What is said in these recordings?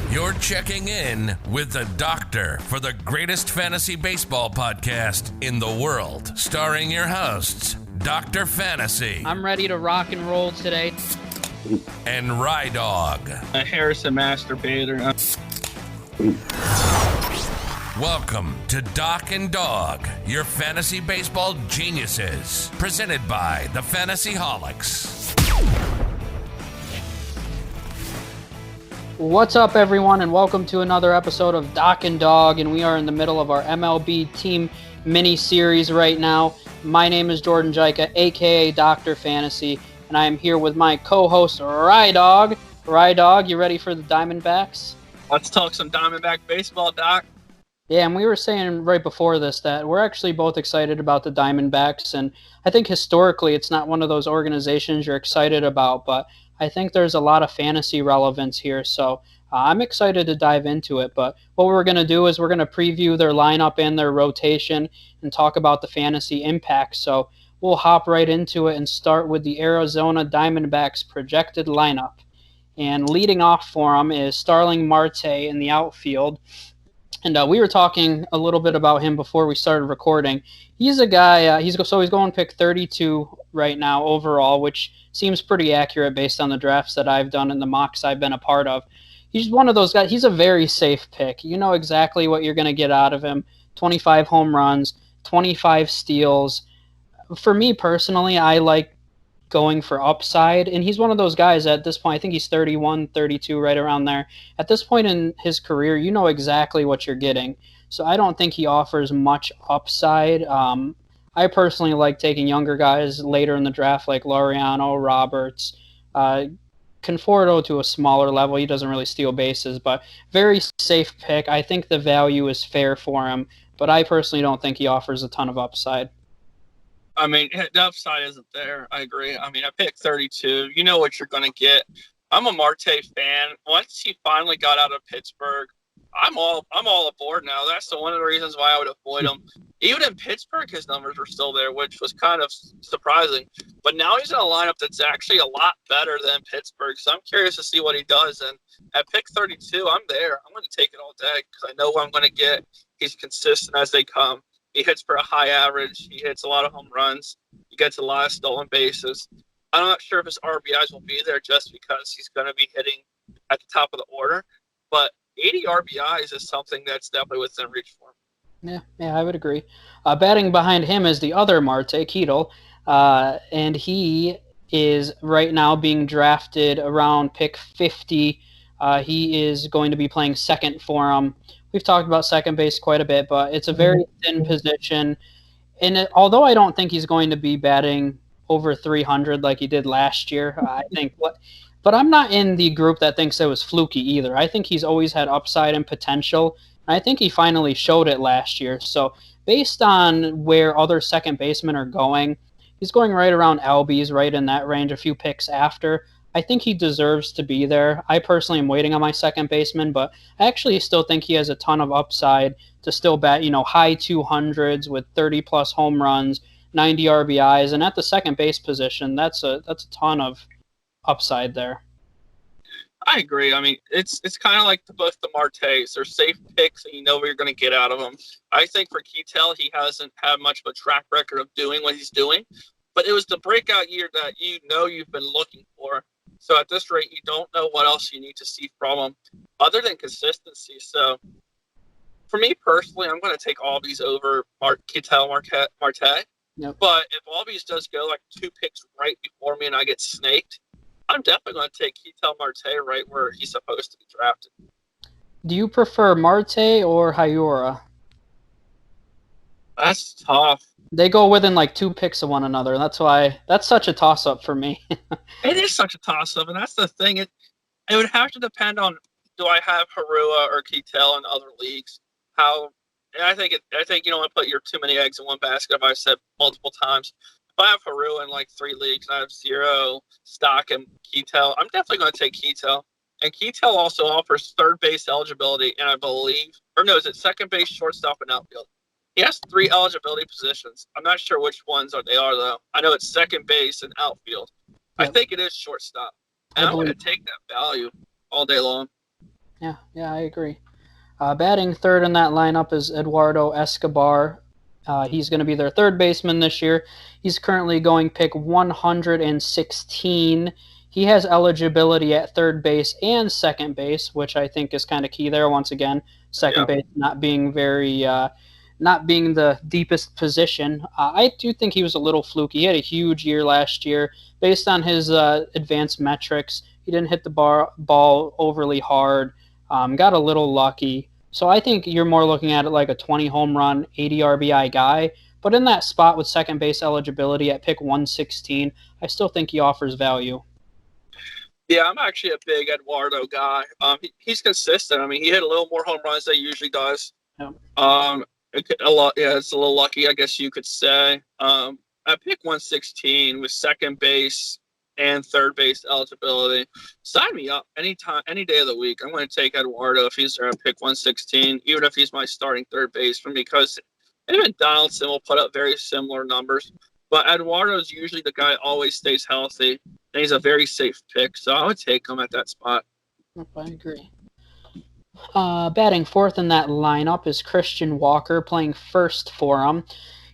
You're checking in with the doctor for the greatest fantasy baseball podcast in the world, starring your hosts, Dr. Fantasy. I'm ready to rock and roll today. And Rydawg. Harrison Masturbator. Welcome to Doc and Dog, your fantasy baseball geniuses, presented by the Fantasyholics. What's up, everyone, and welcome to another episode of Doc and Dog, and we are in the middle of our MLB team mini-series right now. My name is Jordan Jica, a.k.a. Dr. Fantasy, and I am here with my co-host, Rydawg. Rydawg, you ready for the Diamondbacks? Let's talk some Diamondback baseball, Doc. Yeah, and we were saying right before this that we're actually both excited about the Diamondbacks, and I think historically it's not one of those organizations you're excited about, but I think there's a lot of fantasy relevance here, so I'm excited to dive into it. But what we're going to do is we're going to preview their lineup and their rotation and talk about the fantasy impact. So we'll hop right into it and start with the Arizona Diamondbacks projected lineup. And leading off for them is Starling Marte in the outfield. And we were talking a little bit about him before we started recording. He's a guy, he's going pick 32 right now overall, which seems pretty accurate based on the drafts that I've done and the mocks I've been a part of. He's one of those guys, he's a very safe pick. You know exactly what you're going to get out of him. 25 home runs, 25 steals. For me personally, I like going for upside, and he's one of those guys at this point, I think he's 31, 32, right around there. At this point in his career, you know exactly what you're getting. So I don't think he offers much upside. I personally like taking younger guys later in the draft, like Laureano, Roberts, Conforto to a smaller level. He doesn't really steal bases, but very safe pick. I think the value is fair for him, but I personally don't think he offers a ton of upside. I mean, the upside isn't there. I agree. I mean, I picked 32. You know what you're going to get. I'm a Marte fan. Once he finally got out of Pittsburgh, I'm all aboard now. That's one of the reasons why I would avoid him. Even in Pittsburgh, his numbers were still there, which was kind of surprising. But now he's in a lineup that's actually a lot better than Pittsburgh. So I'm curious to see what he does. And at pick 32, I'm there. I'm going to take it all day because I know what I'm going to get. He's consistent as they come. He hits for a high average. He hits a lot of home runs. He gets a lot of stolen bases. I'm not sure if his RBIs will be there just because he's going to be hitting at the top of the order. But 80 RBIs is something that's definitely within reach for him. Yeah, I would agree. Batting behind him is the other Marte, Ketel, and he is right now being drafted around pick 50. He is going to be playing second for him. We've talked about second base quite a bit, but it's a very thin position. And although I don't think he's going to be batting over 300 like he did last year, but I'm not in the group that thinks it was fluky either. I think he's always had upside and potential. And I think he finally showed it last year. So based on where other second basemen are going, he's going right around Albies, right in that range, a few picks after. I think he deserves to be there. I personally am waiting on my second baseman, but I actually still think he has a ton of upside to still bat, high 200s with 30-plus home runs, 90 RBIs, and at the second base position, that's a ton of upside there. I agree. I mean, it's kind of like both the Martes. They're safe picks, and you know what you're going to get out of them. I think for Ketel, he hasn't had much of a track record of doing what he's doing, but it was the breakout year that you've been looking for. So at this rate, you don't know what else you need to see from him other than consistency. So for me personally, I'm going to take Albies over Ketel Marte. Yep. But if Albies does go like 2 picks right before me and I get snaked, I'm definitely going to take Ketel Marte right where he's supposed to be drafted. Do you prefer Marte or Hyura? That's tough. They go within like 2 picks of one another. That's why that's such a toss-up for me. It is such a toss-up, and that's the thing. It would have to depend on, do I have Harua or Ketel in other leagues? And I think you don't want to put too many eggs in one basket. I've always said multiple times. If I have Harua in like 3 leagues and I have 0 stock in Ketel, I'm definitely going to take Ketel. And Ketel also offers third base eligibility, and I believe, or no, is it second base, shortstop, and outfield? He has 3 eligibility positions. I'm not sure which ones they are, though. I know it's second base and outfield. Yep. I think it is shortstop. And I'm going to take that value all day long. Yeah, I agree. Batting third in that lineup is Eduardo Escobar. He's going to be their third baseman this year. He's currently going pick 116. He has eligibility at third base and second base, which I think is kind of key there. Once again, second Yeah. base not being the deepest position. I do think he was a little fluky. He had a huge year last year based on his advanced metrics. He didn't hit the ball overly hard. Got a little lucky. So I think you're more looking at it like a 20 home run, 80 RBI guy. But in that spot with second base eligibility at pick 116, I still think he offers value. Yeah, I'm actually a big Eduardo guy. He's consistent. I mean, he hit a little more home runs than he usually does. Yeah. A lot. Yeah, it's a little lucky, I guess you could say. At pick 116 with second base and third base eligibility, sign me up anytime, any day of the week. I'm going to take Eduardo if he's there at pick 116, even if he's my starting third baseman, because him and Donaldson will put up very similar numbers. But Eduardo is usually the guy that always stays healthy, and he's a very safe pick. So I would take him at that spot. I agree. Batting fourth in that lineup is Christian Walker, playing first for him.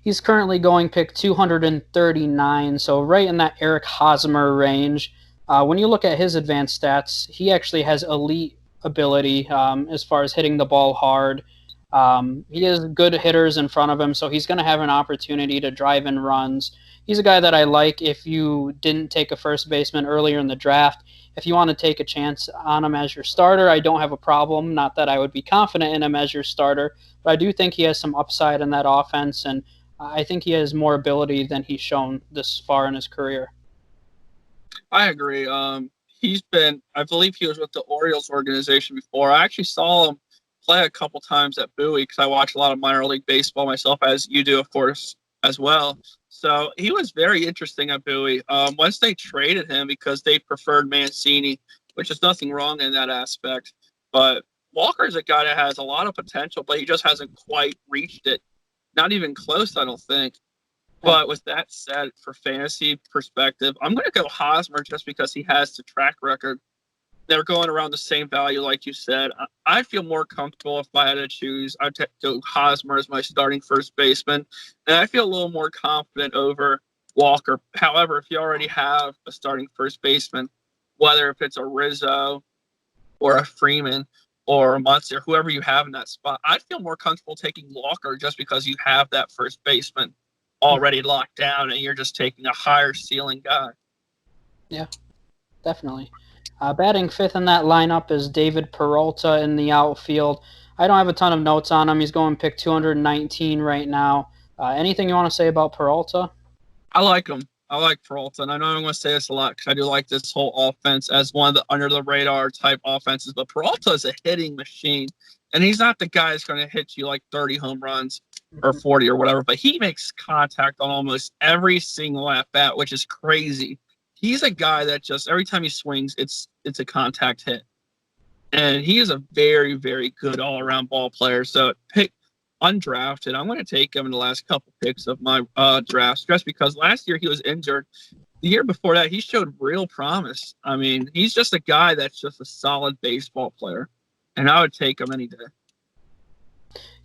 He's currently going pick 239, so right in that Eric Hosmer range. When you look at his advanced stats, he actually has elite ability as far as hitting the ball hard. He has good hitters in front of him, so he's going to have an opportunity to drive in runs. He's a guy that I like if you didn't take a first baseman earlier in the draft. If you want to take a chance on him as your starter, I don't have a problem. Not that I would be confident in him as your starter, but I do think he has some upside in that offense, and I think he has more ability than he's shown this far in his career. I agree. I believe he was with the Orioles organization before. I actually saw him play a couple times at Bowie because I watch a lot of minor league baseball myself, as you do, of course, as well. So he was very interesting at Bowie. Once they traded him because they preferred Mancini, which is nothing wrong in that aspect. But Walker's a guy that has a lot of potential, but he just hasn't quite reached it. Not even close, I don't think. But with that said, for fantasy perspective, I'm going to go Hosmer just because he has the track record. They're going around the same value, like you said. I feel more comfortable if I had to choose. I'd go Hosmer as my starting first baseman. And I feel a little more confident over Walker. However, if you already have a starting first baseman, whether if it's a Rizzo or a Freeman or a Muncy or whoever you have in that spot, I'd feel more comfortable taking Walker just because you have that first baseman already locked down and you're just taking a higher ceiling guy. Yeah, definitely. Batting fifth in that lineup is David Peralta in the outfield. I don't have a ton of notes on him. He's going pick 219 right now. Anything you want to say about Peralta? I like him. I like Peralta. And I know I'm going to say this a lot because I do like this whole offense as one of the under-the-radar type offenses. But Peralta is a hitting machine. And he's not the guy that's going to hit you like 30 home runs or 40 or whatever. But he makes contact on almost every single at-bat, which is crazy. He's a guy that just every time he swings, it's a contact hit. And he is a very, very good all-around ball player. So pick undrafted. I'm going to take him in the last couple picks of my drafts just because last year he was injured. The year before that, he showed real promise. I mean, he's just a guy that's just a solid baseball player. And I would take him any day.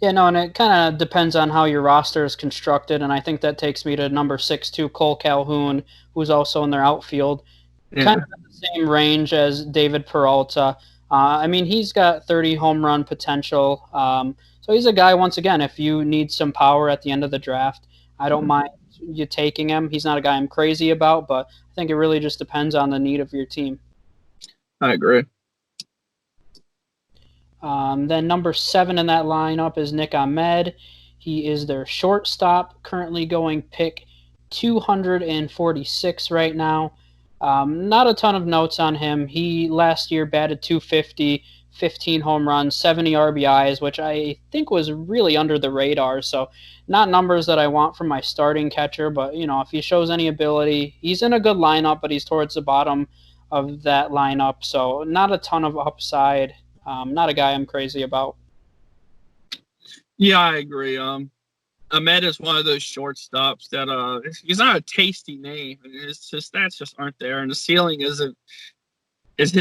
Yeah, no, and it kind of depends on how your roster is constructed, and I think that takes me to number 6-2, Cole Calhoun, who's also in their outfield. Yeah. Kind of in the same range as David Peralta. I mean, he's got 30 home run potential. So he's a guy, once again, if you need some power at the end of the draft, I don't mind you taking him. He's not a guy I'm crazy about, but I think it really just depends on the need of your team. I agree. Then number 7 in that lineup is Nick Ahmed. He is their shortstop, currently going pick 246 right now. Not a ton of notes on him. He last year batted 250, 15 home runs, 70 RBIs, which I think was really under the radar. So not numbers that I want from my starting catcher, but if he shows any ability, he's in a good lineup, but he's towards the bottom of that lineup. So not a ton of upside. Not a guy I'm crazy about. Yeah, I agree. Ahmed is one of those shortstops that he's not a tasty name. His stats just aren't there, and the ceiling his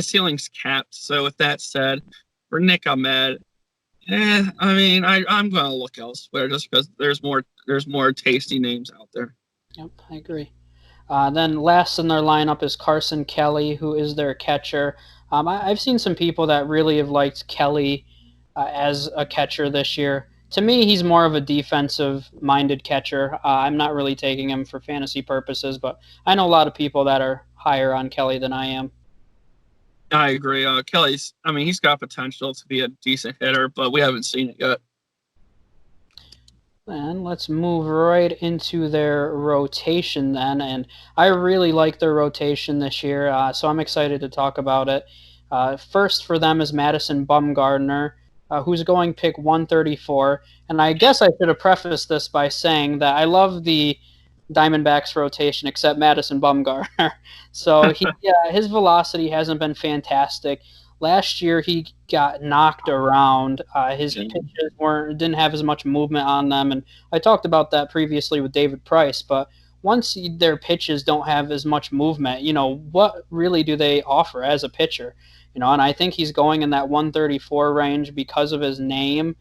ceiling's capped. So with that said, For Nick Ahmed, I mean, I'm going to look elsewhere just because there's more tasty names out there. Yep, I agree. Then last in their lineup is Carson Kelly, who is their catcher. I've seen some people that really have liked Kelly as a catcher this year. To me, he's more of a defensive-minded catcher. I'm not really taking him for fantasy purposes, but I know a lot of people that are higher on Kelly than I am. I agree. He's got potential to be a decent hitter, but we haven't seen it yet. And let's move right into their rotation then. And I really like their rotation this year, so I'm excited to talk about it. First for them is Madison Bumgarner, who's going pick 134. And I guess I should have prefaced this by saying that I love the Diamondbacks rotation except Madison Bumgarner. So his velocity hasn't been fantastic. Last year he got knocked around. His pitches didn't have as much movement on them, and I talked about that previously with David Price. But once their pitches don't have as much movement, what really do they offer as a pitcher? And I think he's going in that 134 range because of his name.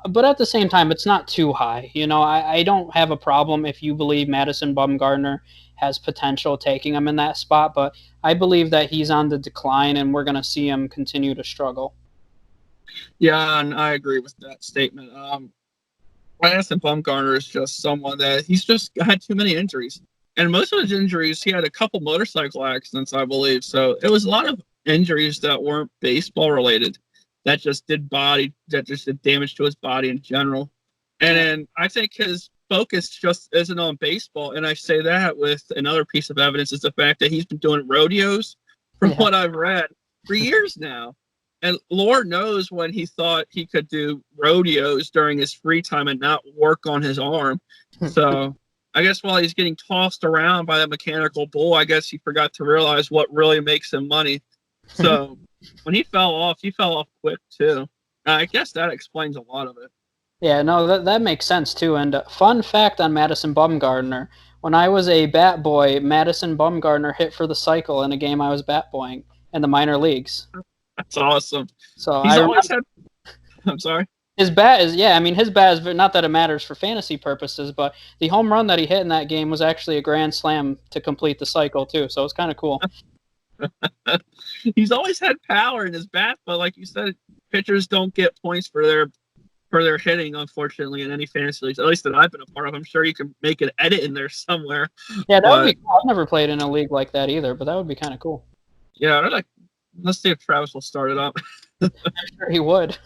But at the same time, it's not too high. I don't have a problem if you believe Madison Bumgarner has potential taking him in that spot, but I believe that he's on the decline and we're going to see him continue to struggle. Yeah, and I agree with that statement. Madison Bumgarner is just someone that he's just had too many injuries. And most of his injuries, he had a couple motorcycle accidents, I believe. So it was a lot of injuries that weren't baseball related. That just did damage to his body in general. And then I think his focus just isn't on baseball. And I say that with another piece of evidence is the fact that he's been doing rodeos, from what I've read, for years now. And Lord knows when he thought he could do rodeos during his free time and not work on his arm. So I guess while he's getting tossed around by that mechanical bull, I guess he forgot to realize what really makes him money. So when he fell off quick too. I guess that explains a lot of it. Yeah, no, that makes sense too. And fun fact on Madison Bumgarner, when I was a bat boy, Madison Bumgarner hit for the cycle in a game I was bat boying in the minor leagues. That's awesome. So I'm sorry. His bat is not that it matters for fantasy purposes, but the home run that he hit in that game was actually a grand slam to complete the cycle too. So it's kind of cool. He's always had power in his bat, but like you said, pitchers don't get points for their hitting, unfortunately, in any fantasy leagues, at least that I've been a part of. I'm sure you can make an edit in there somewhere. Yeah, that would be cool. I've never played in a league like that either, but that would be kind of cool. Yeah, let's see if Travis will start it up. I'm sure he would.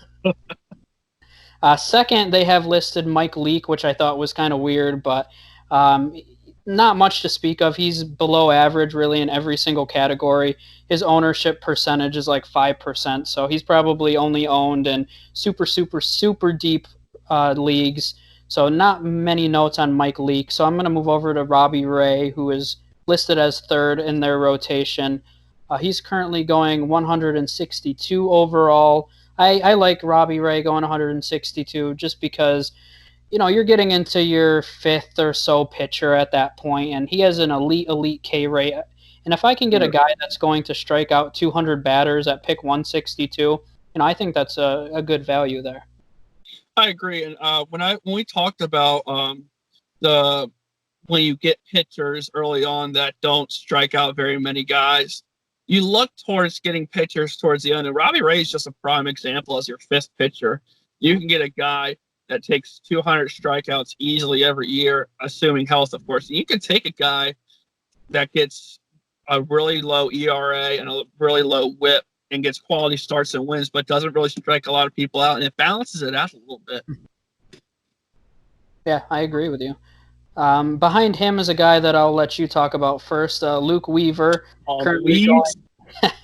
Second, they have listed Mike Leake, which I thought was kind of weird, but not much to speak of. He's below average, really, in every single category. His ownership percentage is like 5%, so he's probably only owned in super, super, super deep leagues. So not many notes on Mike Leake. So I'm going to move over to Robbie Ray, who is listed as third in their rotation. He's currently going 162 overall. I like Robbie Ray going 162 just because you're getting into your fifth or so pitcher at that point, and he has an elite K rate. And if I can get a guy that's going to strike out 200 batters at pick 162, I think that's a good value there. I agree. And when we talked about when you get pitchers early on that don't strike out very many guys, you look towards getting pitchers towards the end. And Robbie Ray is just a prime example as your fifth pitcher. You can get a guy that takes 200 strikeouts easily every year, assuming health, of course. And you can take a guy that gets a really low ERA and a really low WHIP and gets quality starts and wins, but doesn't really strike a lot of people out, and it balances it out a little bit. Yeah, I agree with you. Behind him is a guy that I'll let you talk about first, Luke Weaver.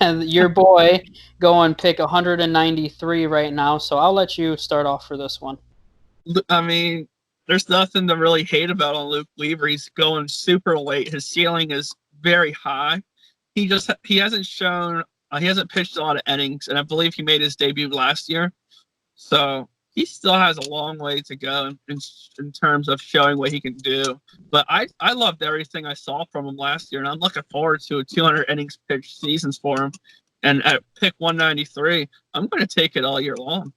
Your boy going pick 193 right now, so I'll let you start off for this one. I mean, there's nothing to really hate about on Luke Weaver. He's going super late. His ceiling is very high. He hasn't pitched a lot of innings, and I believe he made his debut last year. So he still has a long way to go in terms of showing what he can do. But I loved everything I saw from him last year, and I'm looking forward to a 200 innings pitched seasons for him. And at pick 193, I'm going to take it all year long.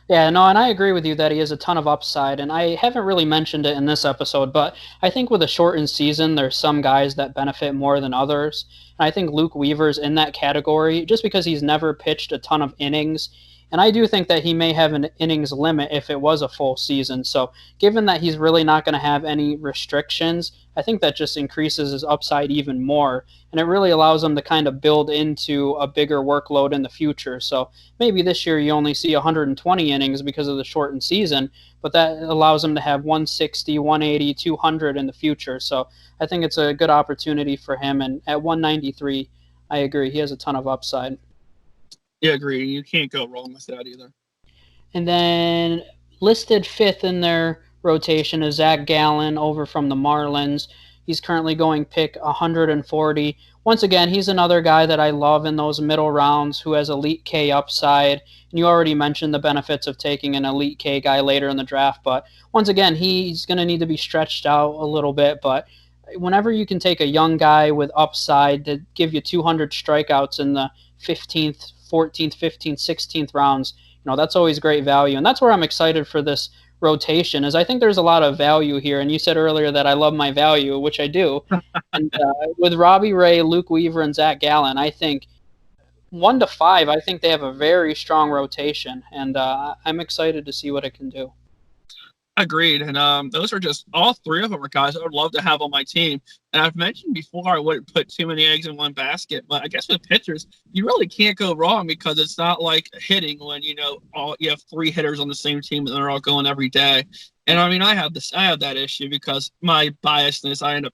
Yeah, no, and I agree with you that he has a ton of upside, and I haven't really mentioned it in this episode, but I think with a shortened season, there's some guys that benefit more than others. And I think Luke Weaver's in that category just because he's never pitched a ton of innings. And I do think that he may have an innings limit if it was a full season. So given that he's really not going to have any restrictions, I think that just increases his upside even more. And it really allows him to kind of build into a bigger workload in the future. So maybe this year you only see 120 innings because of the shortened season, but that allows him to have 160, 180, 200 in the future. So I think it's a good opportunity for him. And at 193, I agree. He has a ton of upside. Yeah, agree. You can't go wrong with that either. And then listed fifth in their rotation is Zach Gallen over from the Marlins. He's currently going pick 140. Once again, he's another guy that I love in those middle rounds who has elite K upside. And you already mentioned the benefits of taking an elite K guy later in the draft. But once again, he's going to need to be stretched out a little bit. But whenever you can take a young guy with upside to give you 200 strikeouts in the 15th, 14th, 15th, 16th rounds, that's always great value. And that's where I'm excited for this rotation is I think there's a lot of value here. And you said earlier that I love my value, which I do. And with Robbie Ray, Luke Weaver, and Zach Gallen, I think 1 to 5, I think they have a very strong rotation. And I'm excited to see what it can do. Agreed. And those are just all three of them are guys I would love to have on my team. And I've mentioned before I wouldn't put too many eggs in one basket, but I guess with pitchers, you really can't go wrong because it's not like hitting when you have 3 hitters on the same team and they're all going every day. And I mean, I have that issue because my biasness, I end up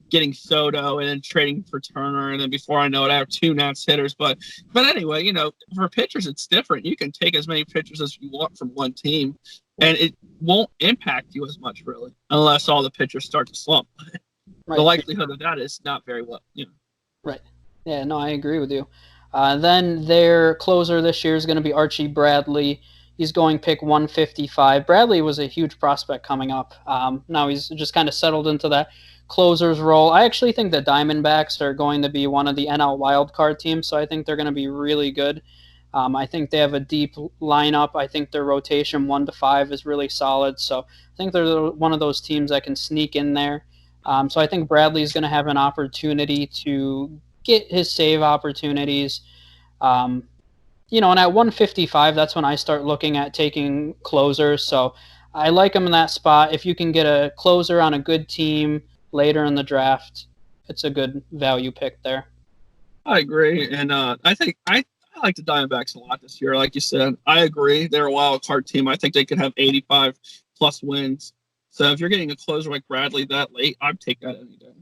getting Soto and then trading for Turner, and then before I know it, I have 2 Nats hitters. But anyway, for pitchers, it's different. You can take as many pitchers as you want from one team, and it won't impact you as much, really, unless all the pitchers start to slump. Right. The likelihood of that is not very well. Right. Yeah, no, I agree with you. Then their closer this year is going to be Archie Bradley. He's going pick 155. Bradley was a huge prospect coming up. Now he's just kind of settled into that closer's role. I actually think the Diamondbacks are going to be one of the NL wildcard teams, so I think they're going to be really good. I think they have a deep lineup. I think their rotation 1 to 5 is really solid. So I think they're one of those teams that can sneak in there. So I think Bradley's going to have an opportunity to get his save opportunities. And at 155, that's when I start looking at taking closers. So I like him in that spot. If you can get a closer on a good team later in the draft, it's a good value pick there. I agree. And I think I like the Diamondbacks a lot this year. Like you said, I agree. They're a wild card team. I think they could have 85 plus wins. So if you're getting a closer like Bradley that late, I'd take that any day.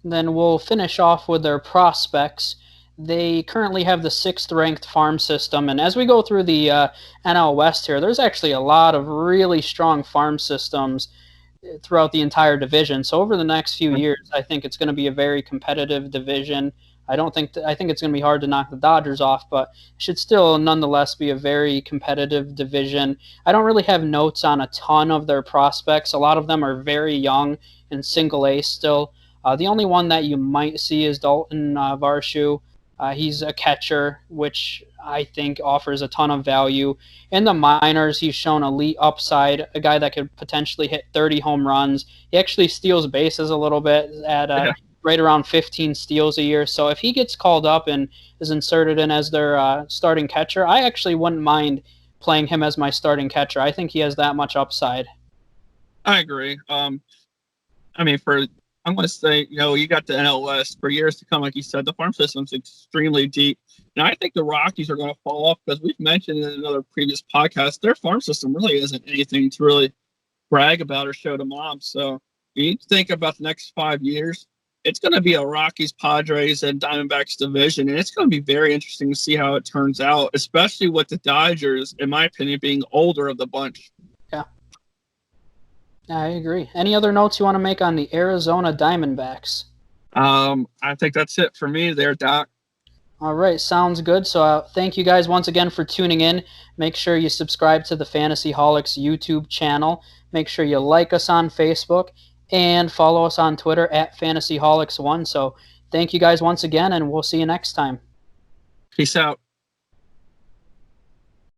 And then we'll finish off with their prospects. They currently have the 6th ranked farm system. And as we go through the NL West here, there's actually a lot of really strong farm systems throughout the entire division. So over the next few years, I think it's going to be a very competitive division. I think it's going to be hard to knock the Dodgers off, but it should still nonetheless be a very competitive division. I don't really have notes on a ton of their prospects. A lot of them are very young and single A still. The only one that you might see is Dalton Varsho. He's a catcher, which I think offers a ton of value. In the minors, he's shown elite upside, a guy that could potentially hit 30 home runs. He actually steals bases a little bit at right around 15 steals a year. So if he gets called up and is inserted in as their starting catcher, I actually wouldn't mind playing him as my starting catcher. I think he has that much upside. I agree. I'm going to say, you got the NL West for years to come. Like you said, the farm system's extremely deep. And I think the Rockies are going to fall off because we've mentioned in another previous podcast, their farm system really isn't anything to really brag about or show to mom. So you think about the next 5 years, it's going to be a Rockies, Padres, and Diamondbacks division. And it's going to be very interesting to see how it turns out, especially with the Dodgers, in my opinion, being older of the bunch. Yeah, I agree. Any other notes you want to make on the Arizona Diamondbacks? I think that's it for me there, Doc. All right, sounds good. So thank you guys once again for tuning in. Make sure you subscribe to the Fantasy Holics YouTube channel. Make sure you like us on Facebook and follow us on Twitter at FantasyHolics1. So thank you guys once again, and we'll see you next time. Peace out.